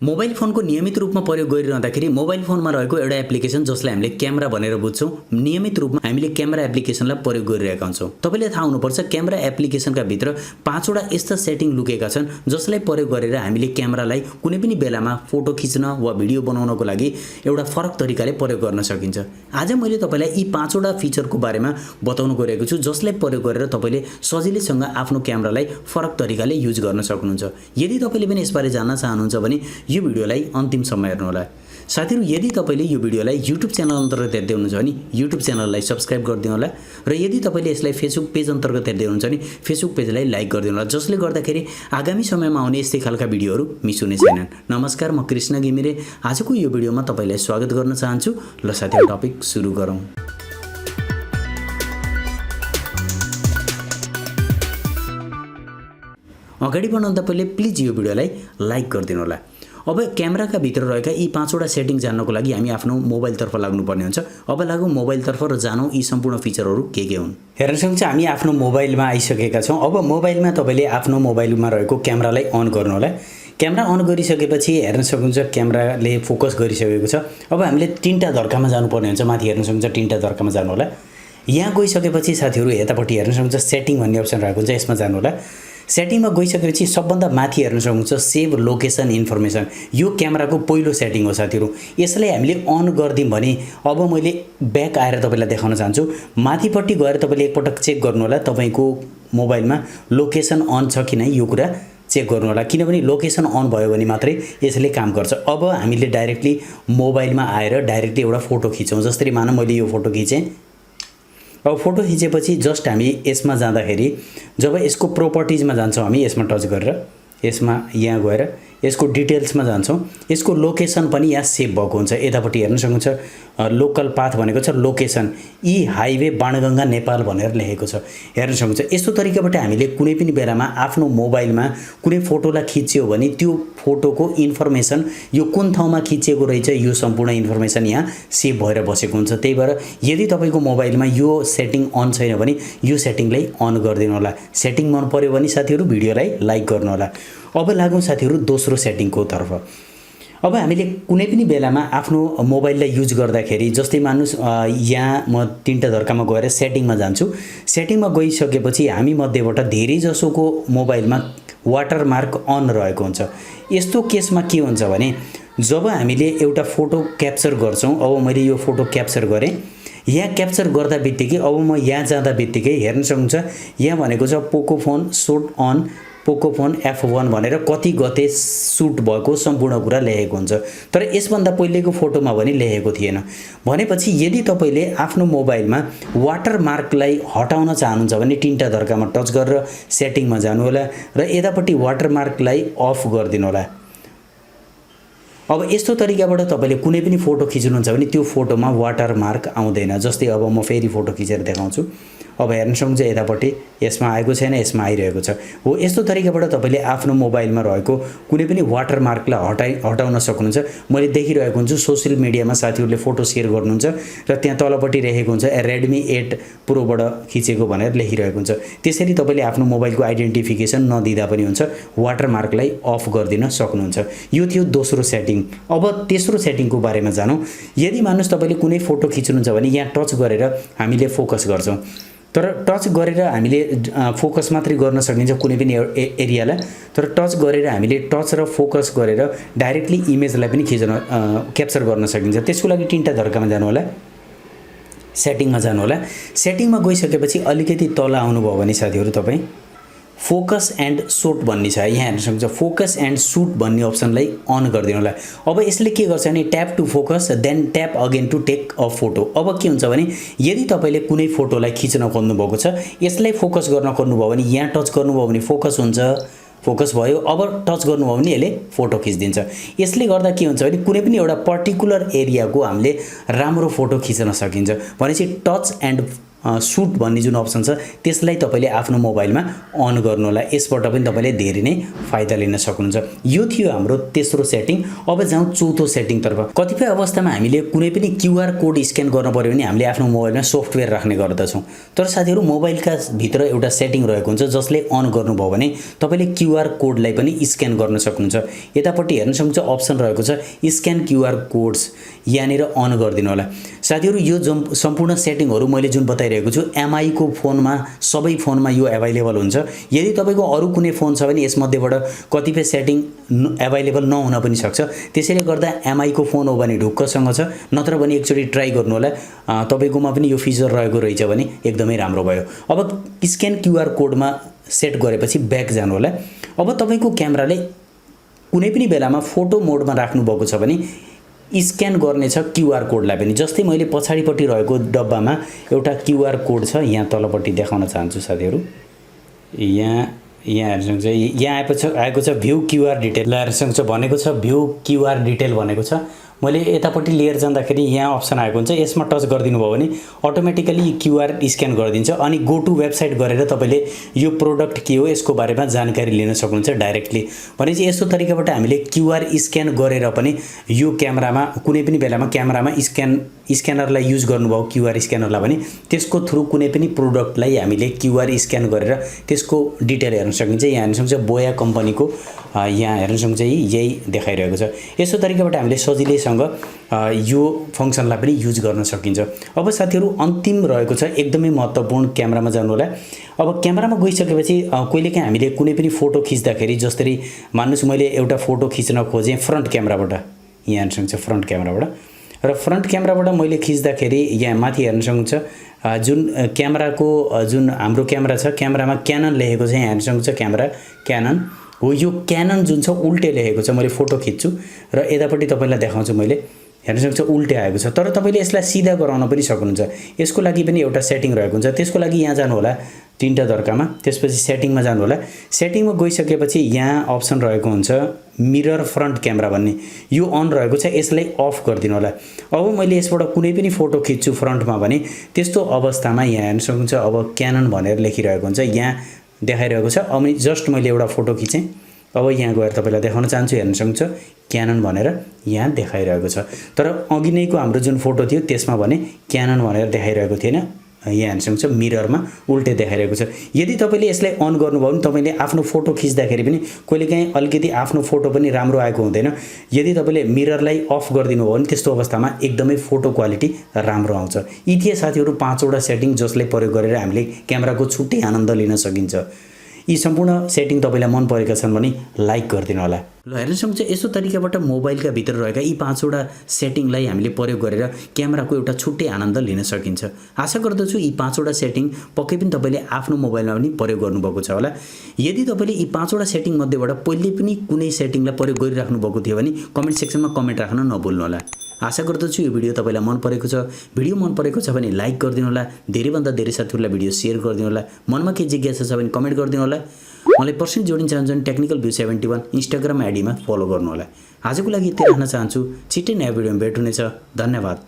Mobile फोनको नियमित रूपमा प्रयोग गरिरहँदाखेरि मोबाइल फोनमा रहेको एउटा एप्लिकेसन जसलाई हामीले क्यामेरा भनेर बुझ्छौँ, नियमित रूपमा हामीले क्यामेरा एप्लिकेसनलाई प्रयोग गरिरहेका हुन्छौँ। तपाईले थाहा हुनुपर्छ क्यामेरा एप्लिकेसनका भित्र 5 वटा यस्ता सेटिङ लुकेका छन् जसलाई प्रयोग गरेर हामीले क्यामेरालाई कुनै पनि बेलामा फोटो खिच्न वा भिडियो बनाउनको लागि एउटा फरक तरिकाले प्रयोग गर्न सकिन्छ। आज मैले तपाईलाई यी 5 वटा फिचरको बारेमा बताउन गएको छु जसलाई प्रयोग गरेर तपाईले सजिलैसँग आफ्नो क्यामेरालाई फरक तरिकाले युज गर्न सक्नुहुन्छ। यदि तपाईले पनि यसबारे जान्न चाहनुहुन्छ भने यो भिडियोलाई अन्तिमसम्म हेर्नुहोला। साथीहरु, यदि तपाईले यो भिडियोलाई YouTube च्यानल अन्तर्गत हेर्दै हुनुहुन्छ भने YouTube च्यानललाई सब्स्क्राइब गरिदिनु होला र यदि तपाईले यसलाई Facebook पेज अन्तर्गत हेर्दै हुनुहुन्छ भने Facebook पेजलाई लाइक गरिदिनु होला, जसले गर्दाखेरि आगामी समयमा आउने यस्तै खालका भिडियोहरू मिस हुने छैनन्। नमस्कार, म कृष्ण घिमिरे आजको यो भिडियोमा तपाईलाई स्वागत गर्न चाहन्छु। ल साथीहरु, टपिक सुरु गरौँ। अगाडि बढ्नुभन्दा पहिले प्लिज यो भिडियोलाई लाइक गरिदिनु होला। अब क्यामेराका भित्र रहेका यी 5 वटा सेटिङ जान्नको लागि हामी आफ्नो मोबाइलतर्फ लाग्नुपर्ने हुन्छ। अब लागौँ मोबाइलतर्फ र जानौँ यी सम्पूर्ण फिचरहरू के हुन्। हेर्न सक्नुहुन्छ, हामी आफ्नो मोबाइलमा आइसकेका छौँ। अब मोबाइलमा तपाईले आफ्नो मोबाइलमा रहेको क्यामेरालाई अन गर्नु होला। क्यामेरा अन गरिसकेपछि हेर्न सक्नुहुन्छ क्यामेराले फोकस गरिसकेको छ। अब हामीले 3टा धर्कामा जानुपर्ने हुन्छ। माथि हेर्न सक्नुहुन्छ 3टा धर्कामा जानु होला। यहाँ गइसकेपछि साथीहरु यतापट्टि हेर्न सक्नुहुन्छ सेटिङ भन्ने अप्सन रहेको हुन्छ, यसमा जानु होला। सेटिङमा गइसकेपछि सबभन्दा माथि हेर्न सक्नुहुन्छ सेभ लोकेसन इन्फर्मेसन। यो क्यामेराको पहिलो सेटिङ हो साथीहरु। यसलाई हामीले अन गर्दियौं भने अब मैले ब्याक आएर तपाईलाई देखाउन चाहन्छु। माथिपट्टि गएर तपाईले एकपटक चेक गर्नु होला तपाईको मोबाइलमा लोकेसन अन छ कि नै, यो कुरा चेक गर्नु होला, किनभने लोकेसन अन भयो भने मात्रै यसले काम गर्छ। अब हामीले डाइरेक्टली मोबाइलमा आएर डाइरेक्टली एउटा फोटो खिचौं। जसरी मानौं मैले यो फोटो खिचे। अब फोटो खिचेपछि जस्ट हामी यसमा जाँदाखेरि जब यसको प्रोपर्टिजमा जान्छौँ, हामी यसमा टच गरेर यसमा यहाँ गएर यसको डिटेल्समा जान्छौँ, यसको लोकेसन पनि यहाँ सेभ भएको हुन्छ। यतापट्टि हेर्न सक्नुहुन्छ लोकल पाथ भनेको छ लोकेसन, ई हाइवे बाणगंगा नेपाल भनेर लेखेको छ। हेर्न सक्नुहुन्छ यस्तो तरिकाबाट हामीले कुनै पनि बेलामा आफ्नो मोबाइलमा कुनै फोटोलाई खिच्यो भने त्यो फोटोको इन्फर्मेसन यो कुन ठाउँमा खिचेको रहेछ यो सम्पूर्ण इन्फर्मेसन यहाँ सेभ भएर बसेको हुन्छ। त्यही भएर यदि तपाईको मोबाइलमा यो सेटिङ अन छैन भने यो सेटिङलाई अन गरिदिनु होला। सेटिङ मन पर्यो भने साथीहरु भिडियोलाई लाइक गर्नु होला। अब लागौं साथीहरु दोस्रो सेटिङको तर्फ। अब हामीले कुनै पनि बेलामा आफ्नो मोबाइललाई युज गर्दाखेरि जस्तै मानुस यहाँ म 3टा धर्कामा गएर सेटिङमा जान्छु। सेटिङमा गइसकेपछि हामी मध्येबाट धेरै जसोको मोबाइलमा वाटरमार्क अन रहेको हुन्छ। यस्तो केसमा के हुन्छ भने जब हामीले एउटा फोटो क्याप्चर गर्छौं, अब मैले यो फोटो क्याप्चर गरे, यहाँ क्याप्चर गर्दा बित्तिकै अब म यहाँ जाँदा बित्तिकै हेर्न सक्नुहुन्छ यहाँ भनेको छ पोको फोन शूट अन पोको फोन F1 भनेर कति गते शूट भएको सम्पूर्ण कुरा लेखेको हुन्छ। तर यसभन्दा पहिलेको फोटोमा भने लेखेको थिएन। भनेपछि यदि तपाईले आफ्नो मोबाइलमा वाटरमार्कलाई हटाउन चाहनुहुन्छ भने 3टा धर्कामा टच गरेर सेटिङमा जानु होला र यतापट्टि वाटरमार्कलाई अफ गरिदिनु होला। अब यस्तो तरिकाबाट तपाईले कुनै पनि फोटो खिच्नुहुन्छ भने त्यो फोटोमा वाटरमार्क आउँदैन। जस्तै अब म फेरि फोटो खिचेर देखाउँछु। अब हेर्न सक्नुहुन्छ यतापट्टि यसमा आएको छैन, यसमा आइरहेको छ। हो यस्तो तरिकाबाट तपाईले आफ्नो मोबाइलमा रहेको कुनै पनि वाटरमार्कलाई हटाउन सक्नुहुन्छ। मैले देखिरहेको हुन्छु सोशल मिडियामा साथीहरुले फोटो शेयर गर्नुहुन्छ र त्यहाँ तलपट्टि लेखेको हुन्छ Redmi 8 Pro बाट खिचेको भनेर लेखिरहेको हुन्छ। त्यसरी तपाईले आफ्नो मोबाइलको आइडेन्टिफिकेसन नदिदा पनि हुन्छ, वाटरमार्कलाई अफ गरिदिन सक्नुहुन्छ। यो थियो दोस्रो सेटिङ। अब तेस्रो सेटिङको बारेमा जानौं। यदि मानुस तपाईले कुनै फोटो खिच्नुहुन्छ भने यहाँ टच गरेर हामीले फोकस गर्छौं। तर टच गरेर हामीले फोकस मात्रै गर्न सकिन्छ कुनै पनि एरियालाई। तर टच गरेर हामीले टच र फोकस गरेर डाइरेक्टली इमेजलाई पनि क्याप्चर गर्न सकिन्छ। त्यसको लागि 3टा धर्कामा जानु होला, सेटिङमा जानु होला। सेटिङमा गइसकेपछि अलिकति तल आउनुभयो भने साथीहरु तपाई फोकस एन्ड शूट भन्ने छ। यहाँ हेर्न सक्नुहुन्छ फोकस एन्ड शूट भन्ने अप्सनलाई अन गरिदिनु होला। अब यसले के गर्छ भने tap to focus then tap again to take a photo. अब के हुन्छ भने यदि तपाईले कुनै फोटोलाई खिच्न खोज्नु भएको छ, यसलाई फोकस गर्न खोज्नुभयो भने यहाँ टच गर्नुभयो भने फोकस हुन्छ, फोकस भयो। अब टच गर्नुभयो भने यसले फोटो खिच्दिन्छ। यसले गर्दा के हुन्छ भने कुनै पनि एउटा पर्टिकुलर एरियाको हामीले राम्रो फोटो खिच्न सकिन्छ। भनेपछि टच एन्ड सुट भन्ने जुन अप्सन छ त्यसलाई तपाईले आफ्नो मोबाइलमा अन गर्नु होला। यसबाट पनि तपाईले धेरै नै फाइदा लिन सक्नुहुन्छ। यो थियो हाम्रो तेस्रो सेटिङ। अब जाउँ चौथो सेटिङ तर्फ। कतिपय अवस्थामा हामीले कुनै पनि क्यूआर कोड स्क्यान गर्न पर्यो भने हामीले आफ्नो मोबाइलमा सफ्टवेयर राख्ने गर्दछौँ। तर साथीहरु मोबाइलका भित्र एउटा सेटिङ रहेको हुन्छ जसले अन गर्नुभयो भने तपाईले क्यूआर कोडलाई पनि स्क्यान गर्न सक्नुहुन्छ। यतापट्टि हेर्न सक्नुहुन्छ अप्सन रहेको छ स्क्यान क्यूआर कोड्स, यहाँनिर अन गरिदिनु होला। साथीहरु यो सम्पूर्ण सेटिङहरु मैले जुन बताइरहेको छु एमआई को फोनमा सबै फोनमा यो अवेलेबल हुन्छ। यदि तपाईको अरु कुनै फोन छ भने यसमध्येबाट कतिपय सेटिङ अवेलेबल नहुन पनि सक्छ। त्यसैले गर्दा एमआई को फोन हो भने ढुक्कसँग छ, नत्र भने एकचोटी ट्राई गर्नु होला। तपाईकोमा पनि यो फिचर रहेको रहेछ भने एकदमै राम्रो भयो। अब स्क्यान क्यूआर कोडमा सेट गरेपछि ब्याक जानु होला। अब तपाईको क्यामेराले कुनै पनि बेलामा फोटो मोडमा राख्नु भएको छ भने स्क्यान गर्नेछ क्यूआर कोडलाई पनि। जस्तै मैले पछाडीपट्टि रहेको डब्बामा एउटा क्यूआर कोड छ, यहाँ तलपट्टि देखाउन चाहन्छु साथीहरु। यहाँ हेर्न सक्नुहुन्छ, यहाँ आएको छ भ्यू क्यूआर डिटेल। हेर्न सक्नुहुन्छ भनेको छ भ्यू क्यूआर डिटेल भनेको छ। मैले यतापट्टि लिएर जाँदाखेरि यहाँ अप्सन आएको हुन्छ, यसमा टच गरिदिनु भयो भने अटोमेटिकली क्यूआर स्क्यान गरिदिन्छ। अनि गो टु वेबसाइट गरेर तपाईले यो प्रोडक्ट के हो यसको बारेमा जानकारी लिन सक्नुहुन्छ डाइरेक्टली। भनेपछि यस्तो तरिकाबाट हामीले क्यूआर स्क्यान गरेर पनि यो क्यामेरामा कुनै पनि बेलामा क्यामेरामा स्क्यानरलाई युज गर्नुभयो क्यूआर स्क्यानरलाई भने त्यसको थ्रु कुनै पनि प्रोडक्टलाई हामीले क्यूआर स्क्यान गरेर त्यसको डिटेल हेर्न सकिन्छ। यहाँ हेर्न सक्नुहुन्छ बोया कम्पनीको, यहाँ हेर्न सक्नुहुन्छ यही देखाइरहेको छ। यस्तो तरिकाबाट हामीले सजिलैसँग यो फंक्सनलाई पनि युज गर्न सकिन्छ। अब साथीहरु अन्तिम रहेको छ एकदमै महत्त्वपूर्ण, क्यामेरामा जानु होला। अब क्यामेरामा गइसकेपछि कहिलेकाहीँ हामीले कुनै पनि फोटो खिच्दाखेरि जसरी मान्नुस् मैले एउटा फोटो खिच्न खोजे फ्रन्ट क्यामेराबाट, यहाँ हेर्न सक्नुहुन्छ फ्रन्ट क्यामेराबाट, र फ्रन्ट क्यामेराबाट मैले खिच्दाखेरि यहाँ माथि हेर्न सक्नुहुन्छ जुन क्यामेराको जुन हाम्रो क्यामेरा छ क्यामेरामा क्यानन लेखेको छ, यहाँ हेर्न सक्नुहुन्छ क्यामेरा क्यानन हो। यो क्यानन जुन छ उल्टे लेखेको छ। मैले फोटो खिच्छु र यतापट्टि तपाईलाई देखाउँछु, मैले हेर्न सक्नुहुन्छ उल्टे आएको छ। तर तपाईले यसलाई सिधा गराउन पनि सक्नुहुन्छ। यसको लागि पनि एउटा सेटिङ रहेको हुन्छ। त्यसको लागि यहाँ जानु होला तीनटा दर्कामा, त्यसपछि सेटिङमा जानु होला। सेटिङमा गइसकेपछि यहाँ अप्सन रहेको हुन्छ मिरर फ्रन्ट क्यामेरा भन्ने, यो अन रहेको छ, यसलाई अफ गरिदिनु होला। अब मैले यसबाट कुनै पनि फोटो खिच्छु फ्रन्टमा भने त्यस्तो अवस्थामा यहाँ हेर्न सक्नुहुन्छ अब क्यानन भनेर लेखिरहेको हुन्छ, यहाँ देखाइरहेको छ। अब जस्ट मैले एउटा फोटो खिचेँ, अब यहाँ गएर तपाईलाई देखाउन चाहन्छु, हेर्न सक्नुहुन्छ क्यानन भनेर यहाँ देखाइरहेको छ। तर अघि नैको हाम्रो जुन फोटो थियो त्यसमा भने क्यानन भनेर देखाइरहेको थिएन, यहाँ हेर्न सक्नुहुन्छ मिररमा उल्टे देखाइरहेको छ। यदि तपाईले यसलाई अन गर्नुभयो भने तपाईले आफ्नो फोटो खिच्दाखेरि पनि कहिलेकाहीँ अलिकति आफ्नो फोटो पनि राम्रो आएको हुँदैन। यदि तपाईले मिररलाई अफ गरिदिनु भयो भने त्यस्तो अवस्थामा एकदमै फोटो क्वालिटी राम्रो आउँछ। यी थिए साथीहरु 5 वटा सेटिङ जसलाई प्रयोग गरेर हामीले क्यामेराको छुट्टै आनन्द लिन सकिन्छ। यी सम्पूर्ण सेटिङ तपाईलाई मन परेका छन् भने लाइक गरिदिनु होला। ल हेर्न सक्नुहुन्छ यस्तो तरिकाबाट मोबाइलका भित्र रहेका यी 5 वटा सेटिङलाई हामीले प्रयोग गरेर क्यामेराको एउटा छुट्टै आनन्द लिन सकिन्छ। आशा गर्दछु यी 5 वटा सेटिङ पक्कै पनि तपाईले आफ्नो मोबाइलमा पनि प्रयोग गर्नुभएको छ होला। यदि तपाईले यी 5 वटा सेटिङ मध्येबाट पहिले पनि कुनै सेटिङलाई प्रयोग गरिराख्नु भएको थियो भने कमेन्ट सेक्सनमा कमेन्ट राख्न नभुल्नु होला। आशा गर्दछु यो भिडियो तपाईलाई मन परेको छ। भिडियो मन परेको छ भने लाइक गरिदिनु होला, धेरैभन्दा धेरै साथीहरुलाई भिडियो शेयर गरिदिनु होला। मनमा के जिज्ञासा छ भने कमेन्ट गरिदिनु होला। मलाई पर्सनली जोडिन चाहनुहुन्छ भने टेक्निकल भ्यू 71 इन्स्टाग्राम आइडीमा फलो गर्नु होला। आजको लागि यति राख्न चाहन्छु। छिट्टै नयाँ भिडियोमा भेट हुनेछ। धन्यवाद।